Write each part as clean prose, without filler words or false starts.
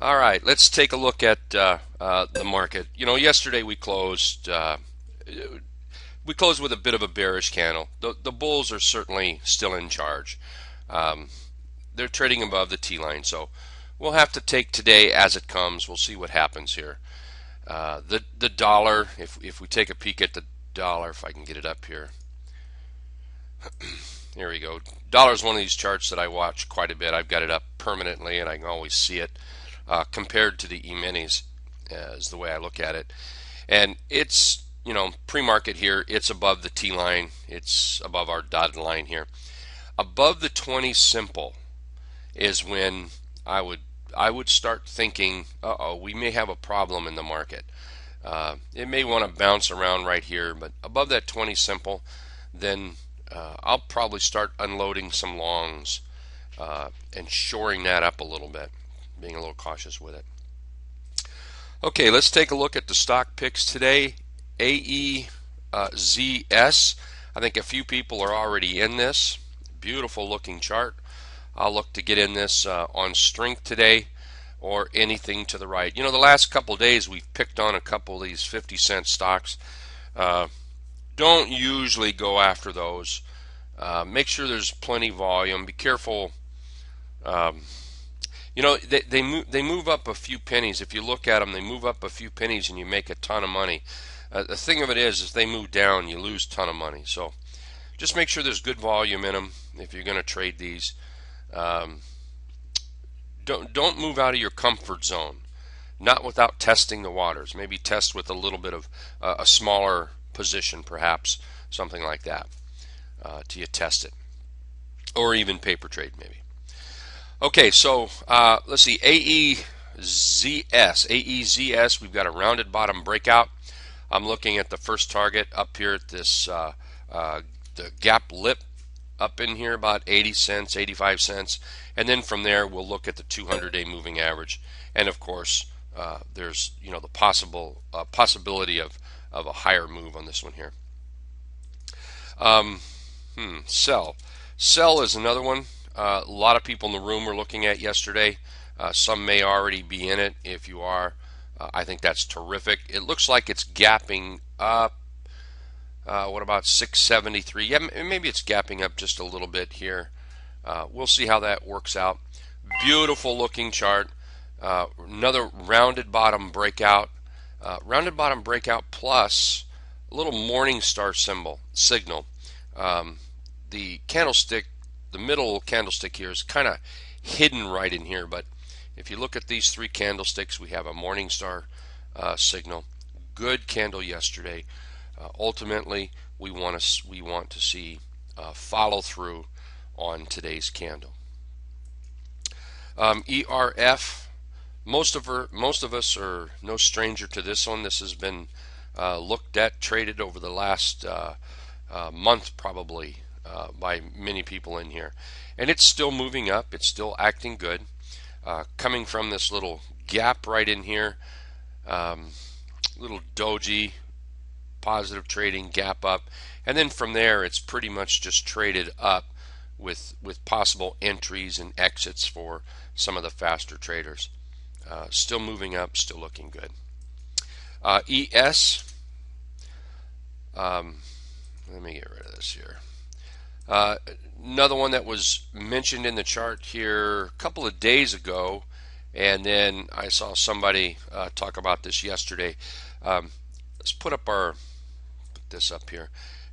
All right, let's take a look at the market. Yesterday we closed with a bit of a bearish candle. The bulls are certainly still in charge. Um, they're trading above the T line, so we'll have to take today as it comes. We'll see what happens here. The dollar, if we take a peek at the dollar, if I can get it up here, here we go. Dollar is one of these charts that I watch quite a bit. I've got it up permanently, and I can always see it compared to the E-minis, is the way I look at it. And it's, pre-market here, it's above the T line. It's above our dotted line here. Above the 20 simple is when I would start thinking, uh-oh, we may have a problem in the market. It may want to bounce around right here, but above that 20 simple, then I'll probably start unloading some longs and shoring that up a little bit, being a little cautious with it. Okay, let's take a look at the stock picks today. AEZS. I think a few people are already in this. Beautiful looking chart. I'll look to get in this on strength today or anything to the right. The last couple of days we've picked on a couple of these 50-cent stocks. Don't usually go after those. Make sure there's plenty volume. Be careful. Um, they move up a few pennies. If you look at them, they move up a few pennies and you make a ton of money. The thing of it is, if they move down, you lose a ton of money. So just make sure there's good volume in them if you're going to trade these. Um, don't move out of your comfort zone. Not without testing the waters. Maybe test with a little bit of a smaller position, perhaps something like that, till you test it, or even paper trade maybe. Okay, so let's see, AEZS. We've got a rounded bottom breakout. I'm looking at the first target up here at this the gap lip up in here about 80 cents, 85 cents, and then from there we'll look at the 200-day moving average, and of course there's the possibility of a higher move on this one here. Um, Sell. Sell is another one. A lot of people in the room were looking at yesterday. Some may already be in it. If you are, I think that's terrific. It looks like it's gapping up. What about 673? Yeah, maybe it's gapping up just a little bit here. We'll see how that works out. Beautiful looking chart. Another rounded bottom breakout. Rounded bottom breakout plus a little morning star signal. The candlestick, the middle candlestick here is kind of hidden right in here, but if you look at these three candlesticks, we have a morning star signal. Good candle yesterday. Ultimately, we want to see follow through on today's candle. ERF. Most of us are no stranger to this one. This has been looked at, traded over the last month probably by many people in here, and it's still moving up. It's still acting good. Coming from this little gap right in here, little doji positive trading gap up, and then from there it's pretty much just traded up with possible entries and exits for some of the faster traders. Still moving up, still looking good. ES. Let me get rid of this here. Another one that was mentioned in the chart here a couple of days ago, and then I saw somebody talk about this yesterday. Let's put this up here.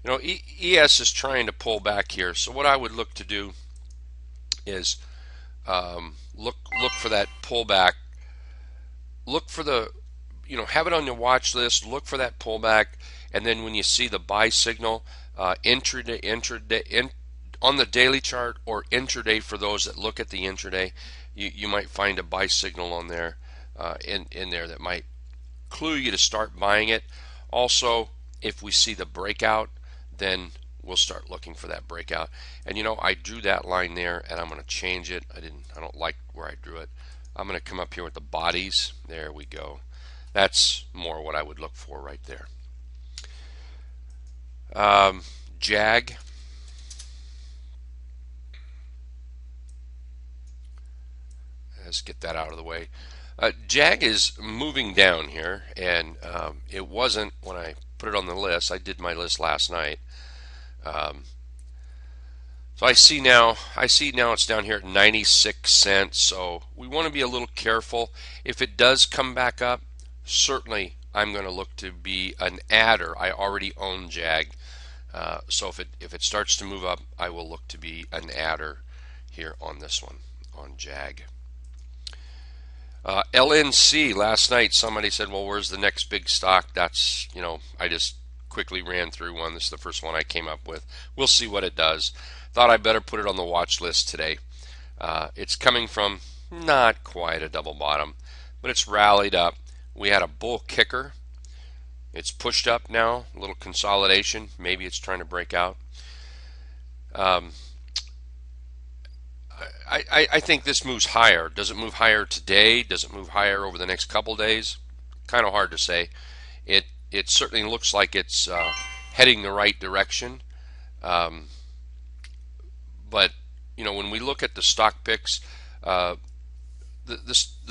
ES is trying to pull back here, so what I would look to do is look for that pullback. Look for have it on your watch list. Look for that pullback, and then when you see the buy signal, intraday, on the daily chart or intraday for those that look at the intraday, you might find a buy signal on there in there that might clue you to start buying it. Also, if we see the breakout, then we'll start looking for that breakout. And I drew that line there, and I'm going to change it. I don't like where I drew it. I'm going to come up here with the bodies. There we go. That's more what I would look for right there. JAG. Let's get that out of the way. Jag is moving down here, and it wasn't when I put it on the list. I did my list last night. Um, so I see now it's down here at 96 cents. So we want to be a little careful. If it does come back up, certainly I'm going to look to be an adder. I already own Jag. So if it starts to move up, I will look to be an adder here on this one, on Jag. LNC, last night somebody said, well, where's the next big stock? That's, I just quickly ran through one. This is the first one I came up with. We'll see what it does. Thought I better put it on the watch list today. It's coming from not quite a double bottom, but it's rallied up. We had a bull kicker. It's pushed up now, a little consolidation. Maybe it's trying to break out. I think this moves higher. Does it move higher today? Does it move higher over the next couple days? Kind of hard to say. It certainly looks like it's heading the right direction. But when we look at the stock picks, the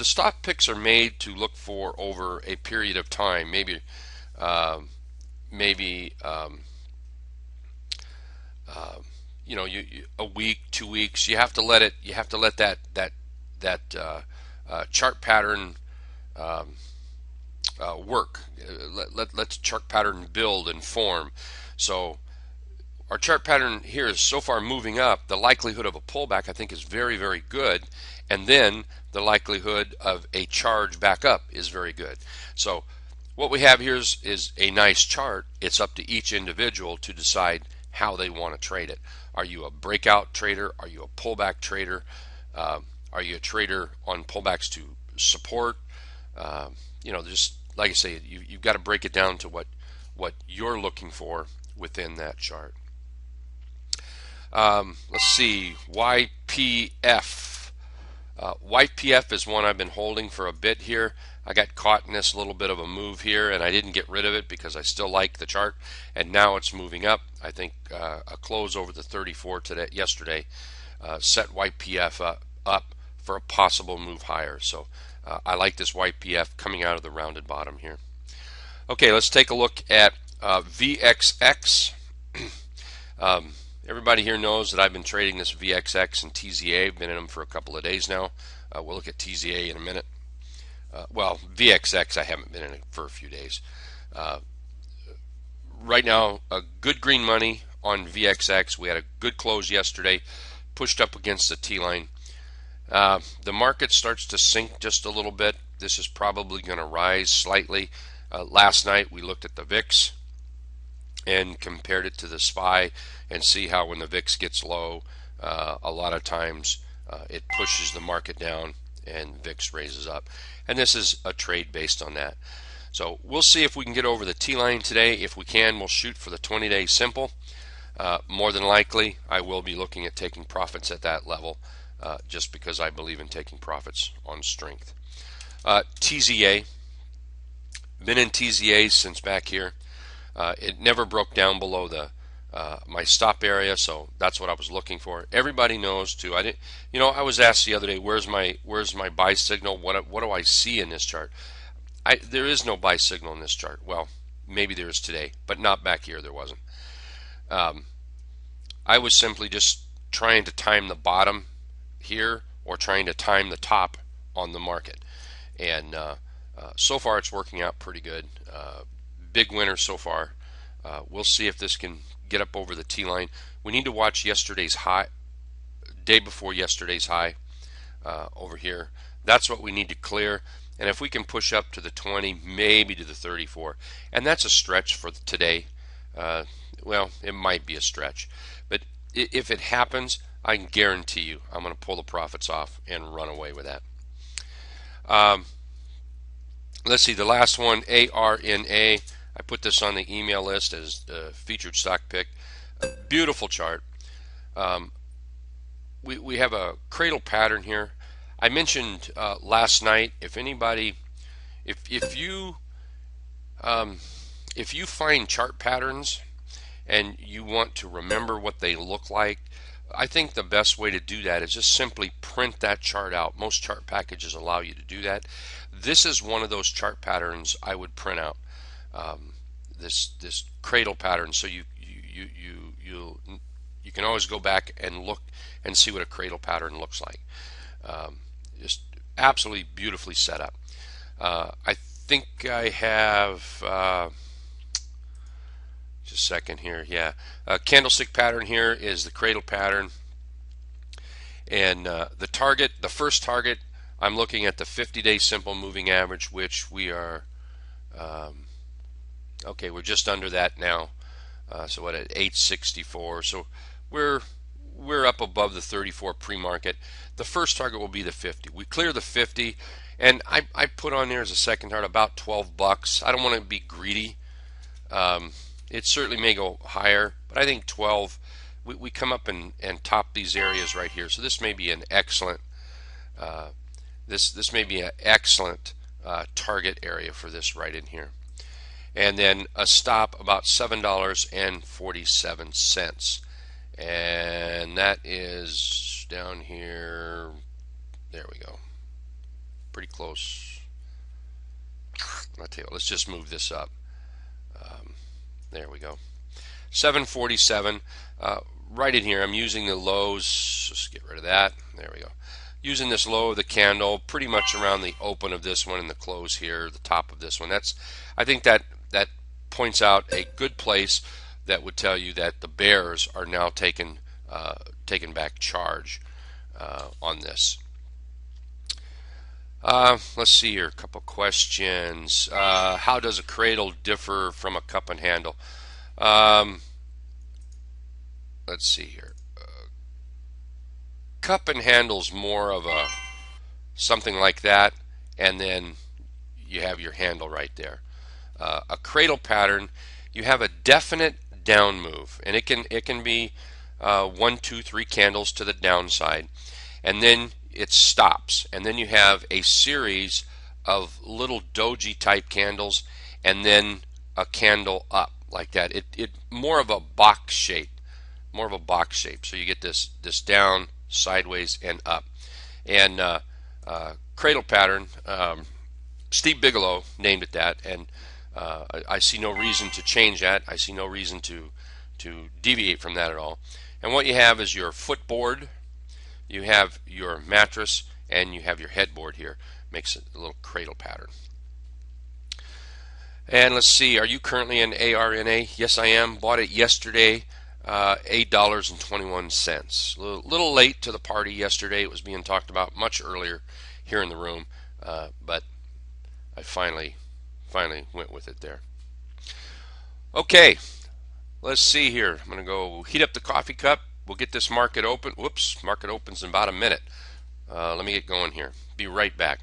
stock picks are made to look for over a period of time, maybe maybe a week, 2 weeks. You have to let it. You have to let that chart pattern work. Let the chart pattern build and form. So our chart pattern here is so far moving up. The likelihood of a pullback, I think, is very, very good, and then the likelihood of a charge back up is very good. So what we have here is a nice chart. It's up to each individual to decide how they want to trade it. Are you a breakout trader? Are you a pullback trader? Are you a trader on pullbacks to support? Just like I say, you've got to break it down to what you're looking for within that chart. Let's see, YPF. YPF is one I've been holding for a bit here. I got caught in this little bit of a move here, and I didn't get rid of it because I still like the chart, and now it's moving up. I think a close over the 34 yesterday set YPF up for a possible move higher. So I like this YPF coming out of the rounded bottom here. Okay, let's take a look at VXX. Everybody here knows that I've been trading this VXX and TZA. I've been in them for a couple of days now. We'll look at TZA in a minute. Well, VXX I haven't been in it for a few days. Right now, a good green money on VXX. We had a good close yesterday, pushed up against the T-line. The market starts to sink just a little bit. This is probably going to rise slightly. Last night we looked at the VIX and compared it to the SPY and see how when the VIX gets low, a lot of times it pushes the market down and VIX raises up. And this is a trade based on that. So we'll see if we can get over the T-line today. If we can, we'll shoot for the 20-day simple. More than likely, I will be looking at taking profits at that level just because I believe in taking profits on strength. TZA, been in TZA since back here. It never broke down below the my stop area, so that's what I was looking for. Everybody knows too. I didn't, I was asked the other day, where's my buy signal? What do I see in this chart? There is no buy signal in this chart. Well, maybe there is today, but not back here. There wasn't. I was simply just trying to time the bottom here or trying to time the top on the market, and so far it's working out pretty good. Big winner so far. We'll see if this can get up over the T-line. We need to watch yesterday's high, day before yesterday's high over here. That's what we need to clear. And if we can push up to the 20, maybe to the 34, and that's a stretch for today. Well, it might be a stretch, but if it happens, I can guarantee you I'm going to pull the profits off and run away with that. Let's see, the last one, ARNA. I put this on the email list as a featured stock pick. A beautiful chart. We have a cradle pattern here. I mentioned last night, if anybody, if you find chart patterns and you want to remember what they look like, I think the best way to do that is just simply print that chart out. Most chart packages allow you to do that. This is one of those chart patterns I would print out. Um, this cradle pattern, so you can always go back and look and see what a cradle pattern looks like. Um, just absolutely beautifully set up. I think I have just a second here. Yeah, candlestick pattern here is the cradle pattern, and the first target, I'm looking at the 50-day simple moving average, which we are okay. We're just under that now. So what, at 864? So we're up above the 34 pre-market. The first target will be the 50. We clear the 50, and I put on there as a second target about 12 bucks. I don't want to be greedy. It certainly may go higher, but I think 12. We come up and top these areas right here. So this may be an excellent this may be an excellent target area for this right in here. And then a stop about $7.47, and that is down here. There we go, pretty close. I'll tell you what, let's just move this up. There we go, 747. Right in here, I'm using the lows. Just get rid of that. There we go. Using this low of the candle pretty much around the open of this one and the close here, the top of this one. I think that points out a good place that would tell you that the bears are now taking back charge on this. Let's see here, a couple questions. How does a cradle differ from a cup and handle? Let's see here. Cup and handle's more of a something like that, and then you have your handle right there. A cradle pattern, you have a definite down move, and it can be 1, 2, 3 candles to the downside, and then it stops, and then you have a series of little doji type candles, and then a candle up like that. It more of a box shape, So you get this down, sideways, and up. And cradle pattern, Steve Bigelow named it that, and I see no reason to change that. I see no reason to deviate from that at all. And what you have is your footboard, you have your mattress, and you have your headboard here. Makes it a little cradle pattern. And let's see, are you currently in ARNA? Yes, I am. Bought it yesterday, $8.21. A little late to the party yesterday. It was being talked about much earlier here in the room, but I finally went with it there. Okay, let's see here. I'm going to go heat up the coffee cup. We'll get this market open. Whoops, market opens in about a minute. Let me get going here. Be right back.